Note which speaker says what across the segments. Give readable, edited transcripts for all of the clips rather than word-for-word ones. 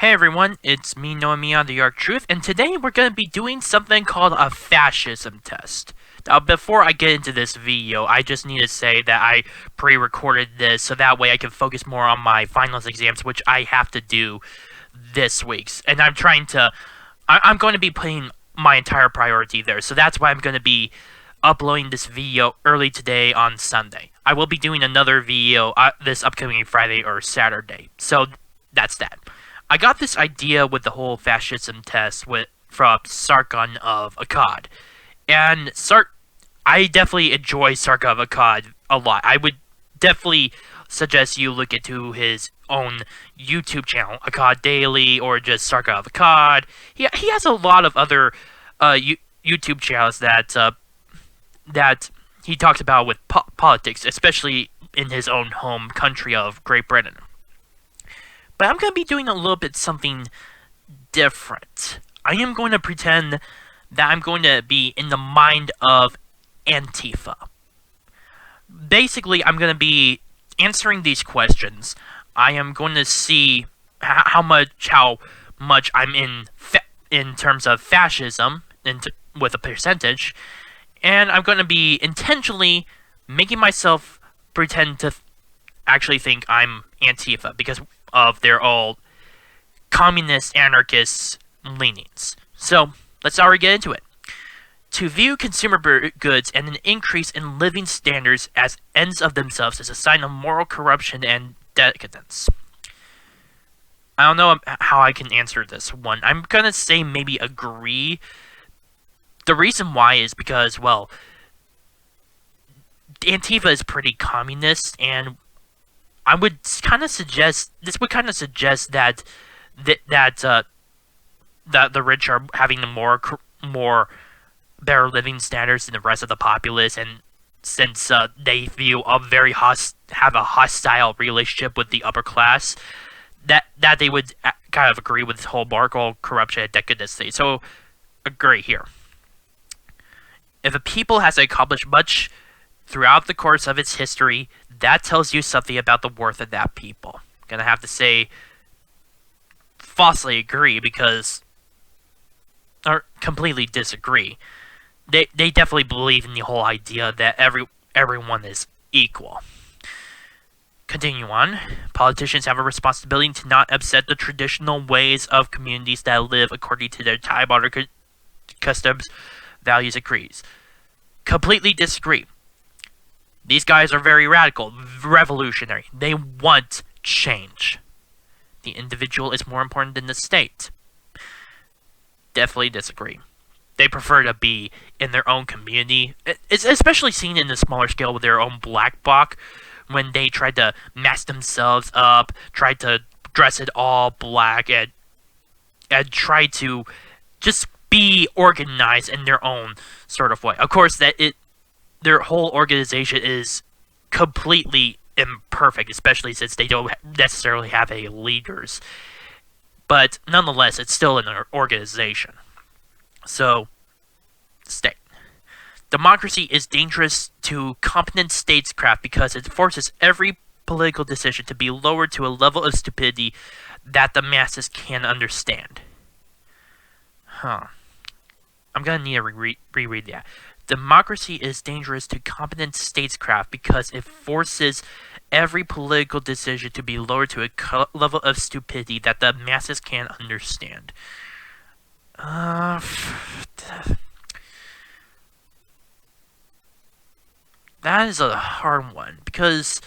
Speaker 1: Hey everyone, it's me, Noah the Arc Truth, and today we're going to be doing something called a fascism test. Now, before I get into this video, I just need to say that I pre-recorded this so that way I can focus more on my finals exams, which I have to do this week's. And I'm going to be putting my entire priority there, so that's why I'm going to be uploading this video early today on Sunday. I will be doing another video this upcoming Friday or Saturday, so that's that. I got this idea with the whole fascism test from Sargon of Akkad, and I definitely enjoy Sargon of Akkad a lot. I would definitely suggest you look into his own YouTube channel, Akkad Daily, or just Sargon of Akkad. He has a lot of other YouTube channels that he talks about with politics, especially in his own home country of Great Britain. But I'm going to be doing a little bit something different. I am going to pretend that I'm going to be in the mind of Antifa. Basically, I'm going to be answering these questions. I am going to see how much I'm in terms of fascism with a percentage, and I'm going to be intentionally making myself pretend to actually think I'm Antifa because of their old communist anarchist leanings. So, let's already get into it. To view consumer goods and an increase in living standards as ends of themselves is a sign of moral corruption and decadence. I don't know how I can answer this one. I'm gonna say maybe agree. The reason why is because, well, Antifa is pretty communist, and I would kind of suggest that the rich are having the more better living standards than the rest of the populace, and since they have a hostile relationship with the upper class, that they would kind of agree with this whole moral corruption and decadency. So, agree here. If a people has accomplished much throughout the course of its history, that tells you something about the worth of that people. I'm gonna have to say falsely agree or completely disagree. They definitely believe in the whole idea that everyone is equal. Continue on. Politicians have a responsibility to not upset the traditional ways of communities that live according to their time-honored customs, values, and creeds. Completely disagree. These guys are very radical, revolutionary. They want change. The individual is more important than the state. Definitely disagree. They prefer to be in their own community. It's especially seen in the smaller scale with their own black bloc, when they tried to mask themselves up, tried to dress it all black, and try to just be organized in their own sort of way. Of course, their whole organization is completely imperfect, especially since they don't necessarily have any leaders. But nonetheless, it's still an organization. So, state. Democracy is dangerous to competent statecraft because it forces every political decision to be lowered to a level of stupidity that the masses can understand. I'm gonna need to reread that. Democracy is dangerous to competent statecraft because it forces every political decision to be lowered to a level of stupidity that the masses can understand. That is a hard one, because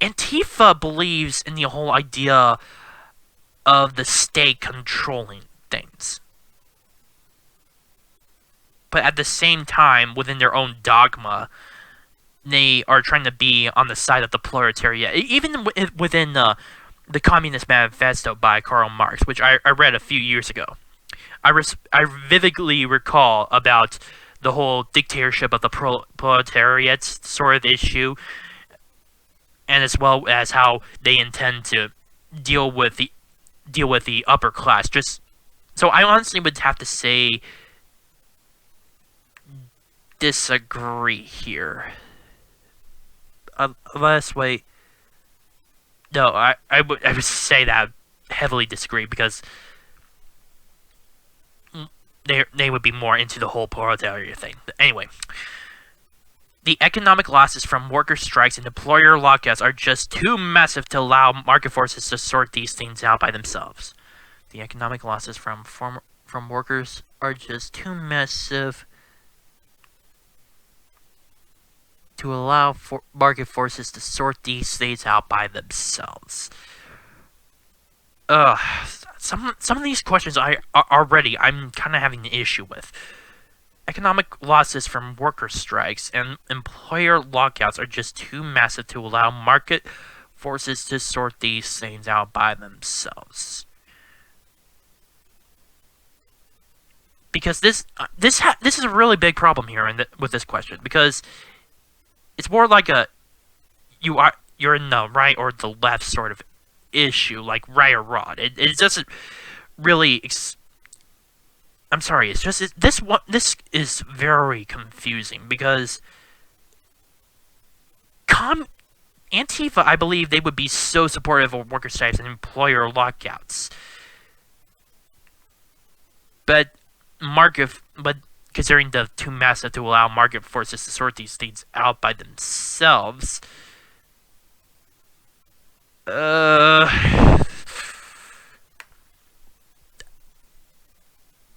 Speaker 1: Antifa believes in the whole idea of the state controlling things. But at the same time, within their own dogma, they are trying to be on the side of the proletariat. Even within the Communist Manifesto by Karl Marx, which I read a few years ago, I vividly recall about the whole dictatorship of the proletariat sort of issue, and as well as how they intend to deal with the upper class. So I honestly would have to say disagree here. Let's wait. No, I would say that I heavily disagree because they would be more into the whole proletariat thing. Anyway, the economic losses from worker strikes and employer lockouts are just too massive to allow market forces to sort these things out by themselves. The economic losses from workers are just too massive to allow market forces to sort these things out by themselves. Some of these questions I'm kind of having an issue with. Economic losses from worker strikes and employer lockouts are just too massive to allow market forces to sort these things out by themselves. Because this is a really big problem here with this question, because it's more like you're in the right or the left sort of issue, like right or wrong. It doesn't really. I'm sorry. It's just this is very confusing because Antifa, I believe they would be so supportive of worker strikes and employer lockouts, but considering the too massive to allow market forces to sort these things out by themselves, I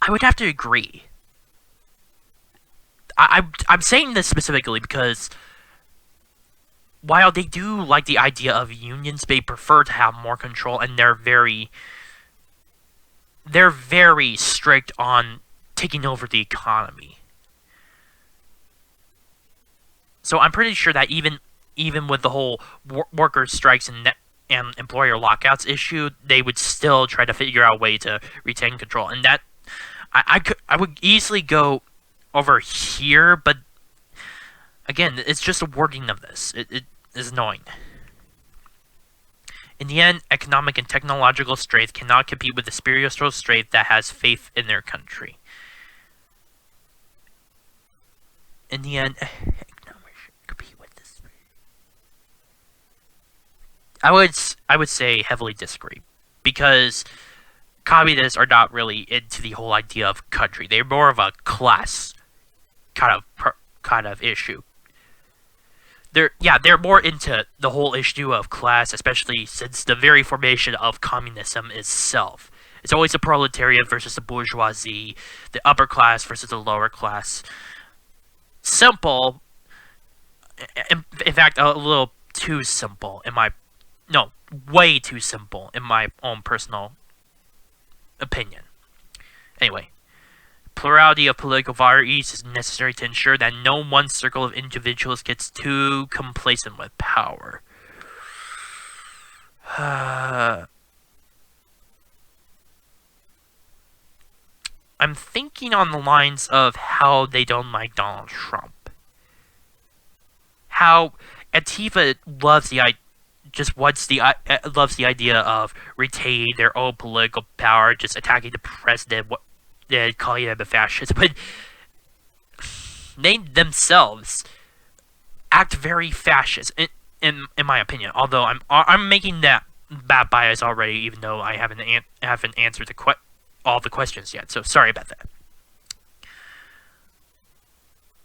Speaker 1: would have to agree. I'm saying this specifically because while they do like the idea of unions, they prefer to have more control, and they're very strict on taking over the economy. So I'm pretty sure that even with the whole worker strikes and employer lockouts issue, they would still try to figure out a way to retain control. And that I would easily go over here, but again, it's just a wording of this. It is annoying. In the end, economic and technological strength cannot compete with the spiritual strength that has faith in their country. In the end, economic should compete with this. I would say heavily disagree, because communists are not really into the whole idea of country. They're more of a class kind of issue. They're more into the whole issue of class, especially since the very formation of communism itself. It's always the proletariat versus the bourgeoisie, the upper class versus the lower class. Simple. In fact, a little too simple way too simple in my own personal opinion. Anyway, plurality of political varieties is necessary to ensure that no one circle of individuals gets too complacent with power. I'm thinking on the lines of how they don't like Donald Trump. How Antifa loves the idea of retaining their own political power, just attacking the president, calling him a fascist, but they themselves act very fascist, in my opinion. Although I'm making that bias already, even though I haven't answered all the questions yet. So sorry about that.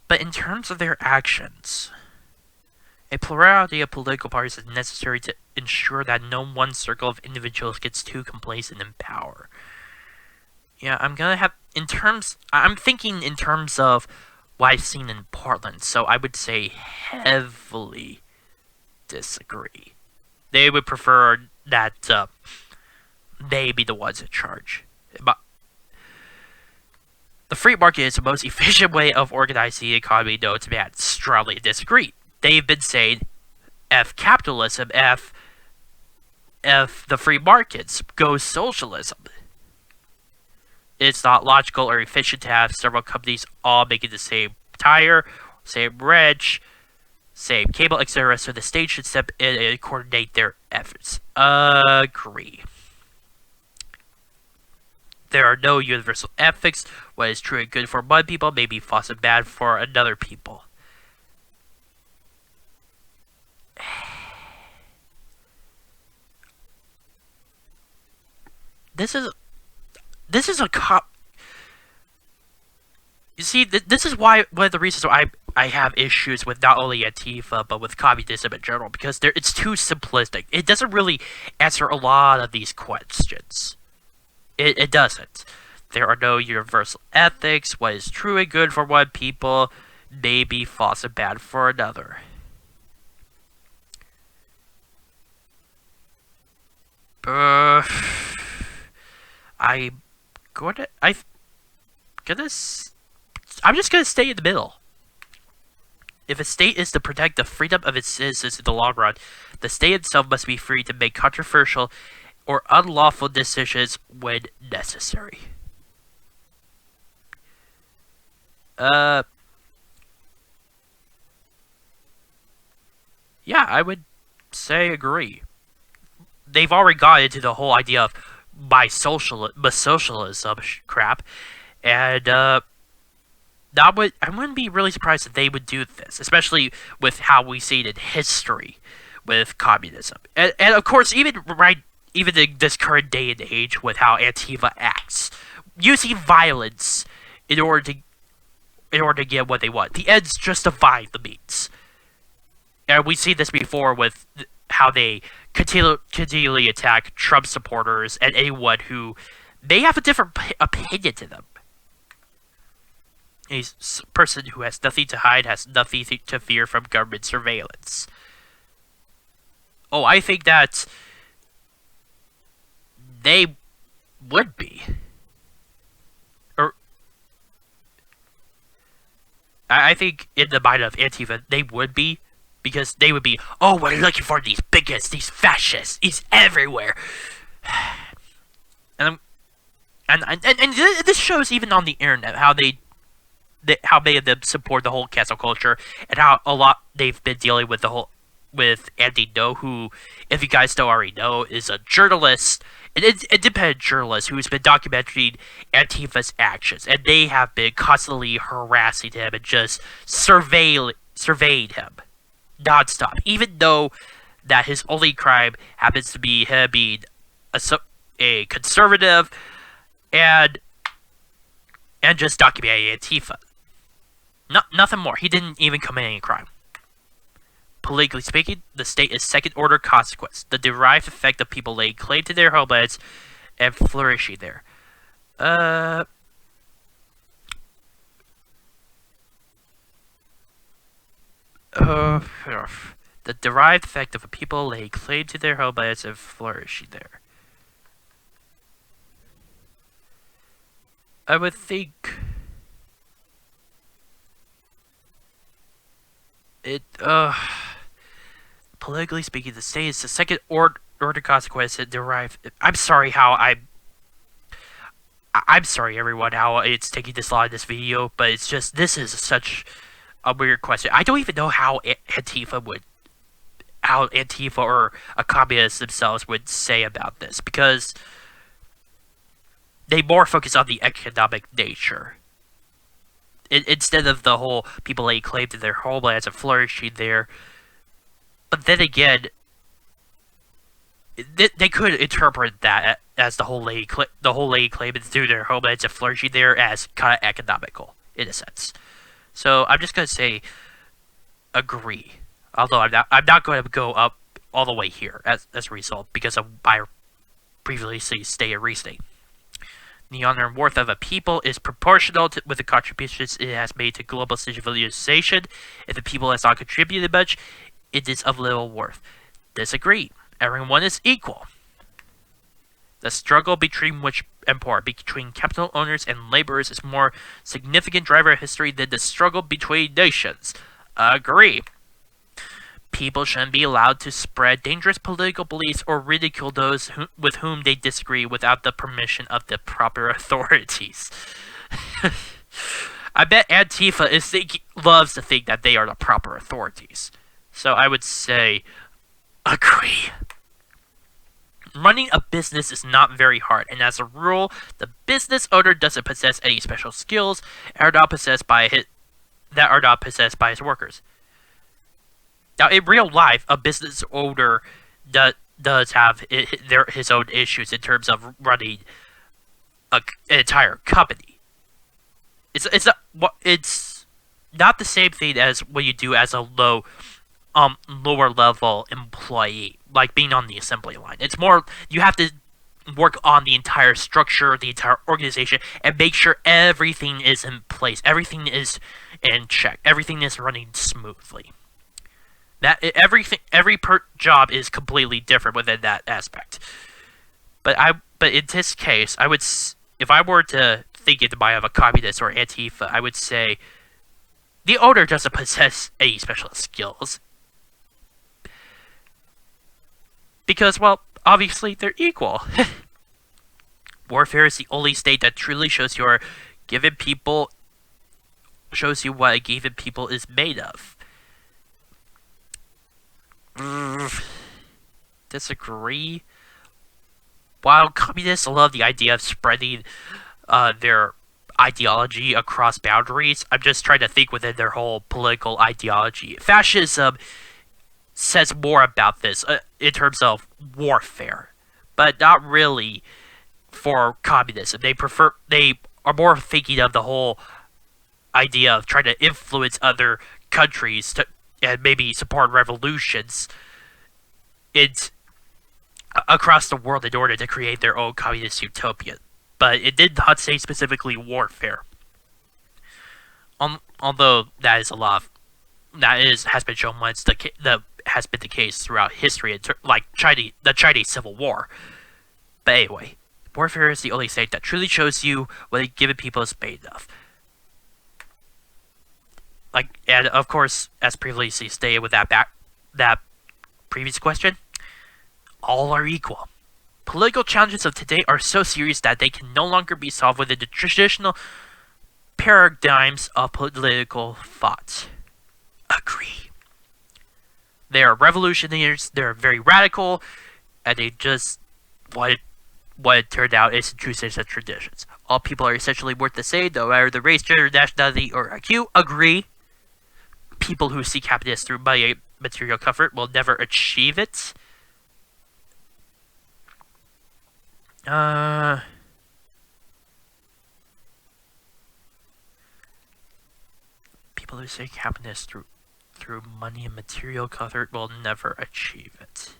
Speaker 1: But in terms of their actions, a plurality of political parties is necessary to ensure that no one circle of individuals gets too complacent in power. Yeah, I'm thinking in terms of what I've seen in Portland, so I would say heavily disagree. They would prefer that they be the ones in charge. But the free market is the most efficient way of organizing the economy, though to me, strongly disagree. They've been saying F capitalism, F the free markets, go socialism. It's not logical or efficient to have several companies all making the same tire, same wrench, same cable, etc. So the state should step in and coordinate their efforts. Agree. There are no universal ethics. What is true and good for one people may be false and bad for another people. this is a cop. You see, this is why one of the reasons why I have issues with not only Antifa but with communism in general, because it's too simplistic. It doesn't really answer a lot of these questions. It doesn't. There are no universal ethics. What is true and good for one people may be false and bad for another. I'm just gonna stay in the middle. If a state is to protect the freedom of its citizens in the long run, the state itself must be free to make controversial or unlawful decisions when necessary. Yeah, I would say agree. They've already got into the whole idea of socialism crap, and I wouldn't be really surprised if they would do this, especially with how we see it in history with communism, and of course even in this current day and age with how Antifa acts, using violence in order to get what they want. The ends justify the means, and we see this before with how they continually attack Trump supporters and anyone who may have a different opinion to them. A person who has nothing to hide has nothing to fear from government surveillance. Oh, I think that they would be. Or I think in the mind of Antifa, they would be. Because they would be, oh, we're looking for these bigots, these fascists, he's everywhere. And this shows even on the internet how many of them support the whole cancel culture, and how a lot they've been dealing with with Andy No, who, if you guys don't already know, is a journalist, an independent journalist who's been documenting Antifa's actions, and they have been constantly harassing him and just surveying him non-stop, even though that his only crime happens to be him being a conservative and just documenting Antifa. Nothing more. He didn't even commit any crime. Politically speaking, the state is second-order consequence, the derived effect of people laying claim to their homelands and flourishing there. The derived effect of a people laying claim to their homelands and flourishing there. I would think politically speaking, the state is the second order consequence that derive. I'm sorry everyone how it's taking this long in this video, but it's just, this is such a weird question. I don't even know how Antifa or a communist themselves would say about this, because they more focus on the economic nature instead of the whole people laying claim to their homelands and flourishing there. But then again, they could interpret that as the whole laying claim to their homelands and flourishing there as kind of economical in a sense. So I'm just gonna say agree. Although I'm not going to go up all the way here as a result, because of my previously stated reasoning. The honor and worth of a people is proportional with the contributions it has made to global civilization. If the people has not contributed much, it is of little worth. Disagree. Everyone is equal. The struggle between rich and poor, between capital owners and laborers, is more significant driver of history than the struggle between nations. Agree. People shouldn't be allowed to spread dangerous political beliefs or ridicule those with whom they disagree without the permission of the proper authorities. I bet Antifa loves to think that they are the proper authorities. So I would say, agree. Running a business is not very hard, and as a rule, the business owner doesn't possess any special skills that are not possessed by his workers. Now, in real life, a business owner does have his own issues in terms of running an entire company. It's not the same thing as what you do as a lower level employee, like being on the assembly line. It's more you have to work on the entire structure, the entire organization, and make sure everything is in place, everything is in check, everything is running smoothly. Every job is completely different within that aspect. But in this case, if I were to think in the mind of a communist or Antifa, I would say the owner doesn't possess any special skills. Because, well, obviously they're equal. Warfare is the only state that truly shows you what a given people is made of. Disagree. While communists love the idea of spreading their ideology across boundaries, I'm just trying to think within their whole political ideology. Fascism says more about this in terms of warfare, but not really for communism. They are more thinking of the whole idea of trying to influence other countries and maybe support revolutions across the world in order to create their own communist utopia. But it did not say specifically warfare. Although that is has been shown once has been the case throughout history, like the Chinese Civil War. But anyway, warfare is the only state that truly shows you what a given people is made of. And of course, as previously stated with that previous question, all are equal. Political challenges of today are so serious that they can no longer be solved within the traditional paradigms of political thought. Agree. They are revolutionaries, they're very radical, and they just what it turned out is true sense of traditions. All people are essentially worth the same, no matter the race, gender, nationality, or IQ. Agree. People who seek happiness through money, material comfort will never achieve it. People who seek happiness through money and material comfort will never achieve it.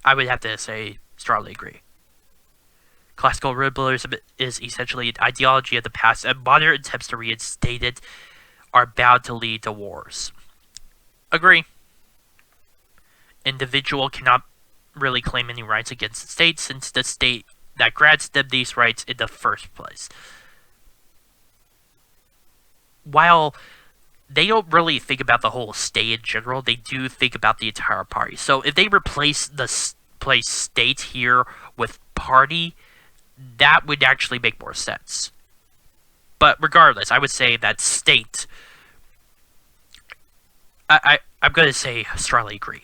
Speaker 1: I would have to say strongly agree. Classical liberalism is essentially an ideology of the past, and modern attempts to reinstate it are bound to lead to wars. Agree. Individual cannot really claim any rights against the state, since the state that grants them these rights in the first place. While they don't really think about the whole state in general, they do think about the entire party. So if they replace the state here with party, that would actually make more sense. But regardless, I would say that state, I'm going to say strongly agree.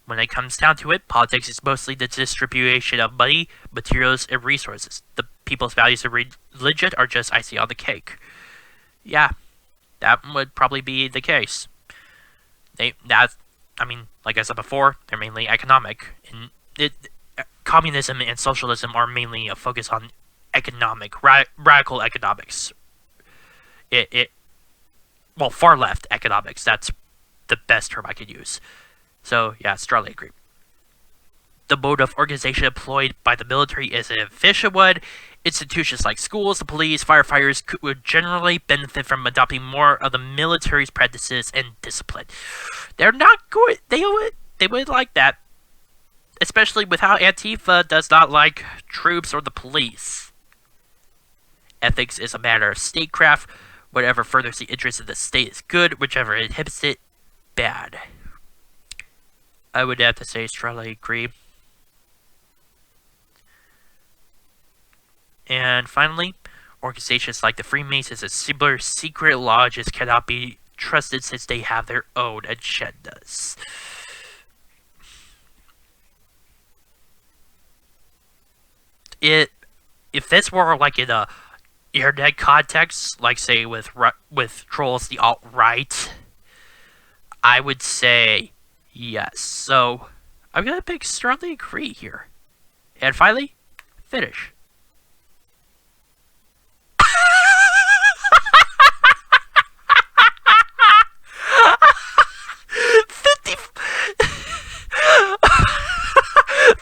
Speaker 1: When it comes down to it, politics is mostly the distribution of money, materials, and resources. The people's values and religion are just icing on the cake. Yeah, that would probably be the case. Like I said before, they're mainly economic. Communism and socialism are mainly a focus on radical economics. Far left economics. That's the best term I could use. So, yeah, strongly agree. The mode of organization employed by the military is an efficient one. Institutions like schools, the police, firefighters would generally benefit from adopting more of the military's practices and discipline. They're not good. They would like that. Especially with how Antifa does not like troops or the police. Ethics is a matter of statecraft. Whatever furthers the interest of the state is good, whichever inhibits it, bad. I would have to say strongly agree. And finally, organizations like the Freemasons and similar secret lodges cannot be trusted since they have their own agendas. if this were like in a internet context, like say with trolls the alt-right, I would say yes. So I'm gonna pick strongly agree here. And finally, finish.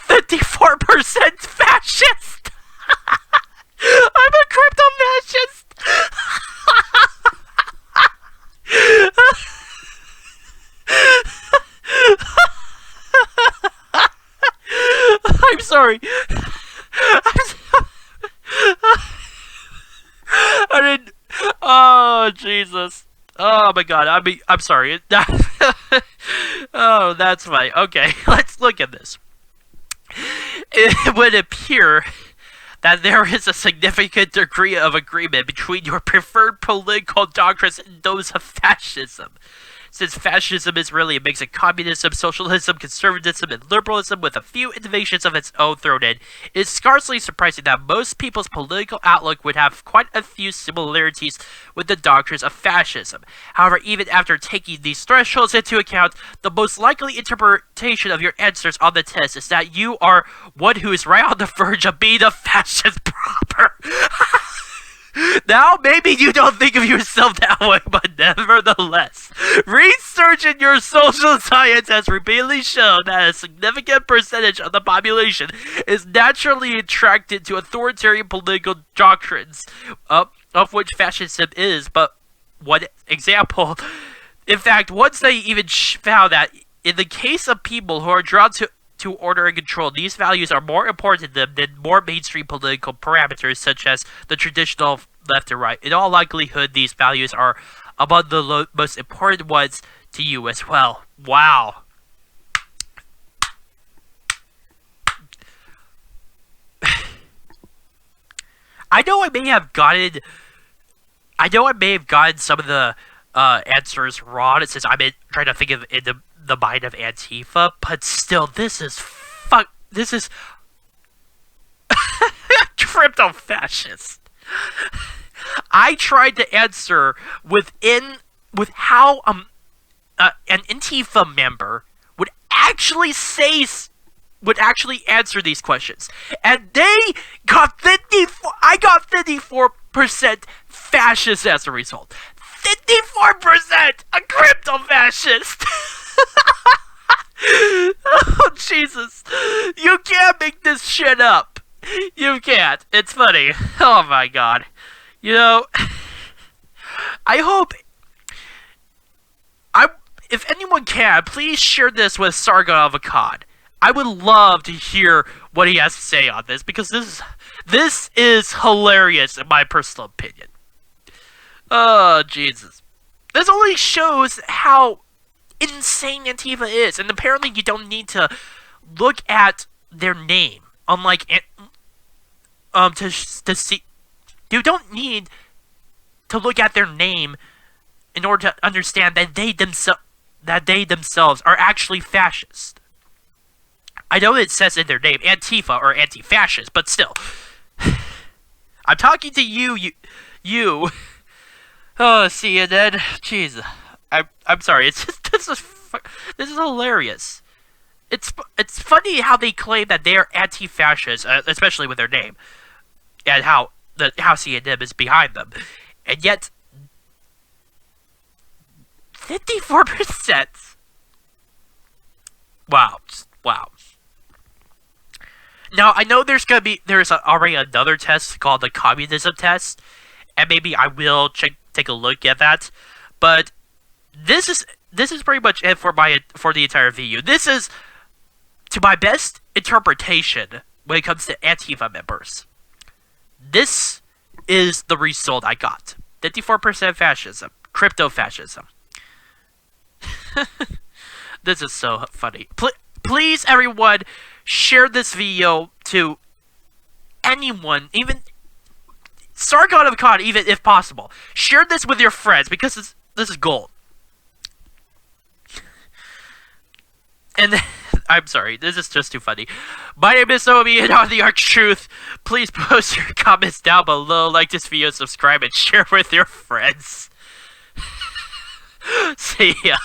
Speaker 1: %54 fascist. I'm a crypto fascist. I'm sorry. I didn't. Oh Jesus. Oh my God. I'm sorry. Oh, that's fine. Okay, let's look at this. It would appear that there is a significant degree of agreement between your preferred political doctrines and those of fascism. Since fascism is really a mix of communism, socialism, conservatism, and liberalism with a few innovations of its own thrown in, it's scarcely surprising that most people's political outlook would have quite a few similarities with the doctrines of fascism. However, even after taking these thresholds into account, the most likely interpretation of your answers on the test is that you are one who is right on the verge of being a fascist proper. Now, maybe you don't think of yourself that way, but nevertheless, research in your social science has repeatedly shown that a significant percentage of the population is naturally attracted to authoritarian political doctrines, of which fascism is but one example. In fact, once they even found that in the case of people who are drawn to order and control, these values are more important to them than more mainstream political parameters such as the traditional left and right. In all likelihood, these values are among the most important ones to you as well. Wow. I know I may have gotten some of the answers wrong, since I'm trying to think of in the mind of Antifa, but still, this is crypto fascist. I tried to answer with how an Antifa member would actually answer these questions, and they got 54. I got 54% fascist as a result. 54% a crypto fascist. Oh Jesus! You can't make this shit up. You can't. It's funny. Oh my God. You know, I hope. If anyone can, please share this with Sargon of Akkad. I would love to hear what he has to say on this, because this is hilarious in my personal opinion. Oh Jesus! This only shows how insane Antifa is, and apparently you don't need to look at their name. Unlike to see, you don't need to look at their name in order to understand that they themselves are actually fascist. I know it says in their name Antifa or anti-fascist, but still, I'm talking to you. Oh, see you then. Jeez, I'm sorry. It's just this is hilarious. It's funny how they claim that they are anti-fascist, especially with their name, and how CNN is behind them, and yet 54%. Wow. Now I know there's already another test called the communism test, and maybe I will take a look at that. But this is pretty much it for the entire video. This is, to my best interpretation when it comes to Antifa members, this is the result I got. 54% fascism, crypto fascism. This is so funny. Please, everyone, share this video to anyone, even Sargon of Akkad, even if possible. Share this with your friends, because this is gold. And I'm sorry, this is just too funny. My name is Obi, and on the Arc Truth, please post your comments down below, like this video, subscribe, and share with your friends. See ya.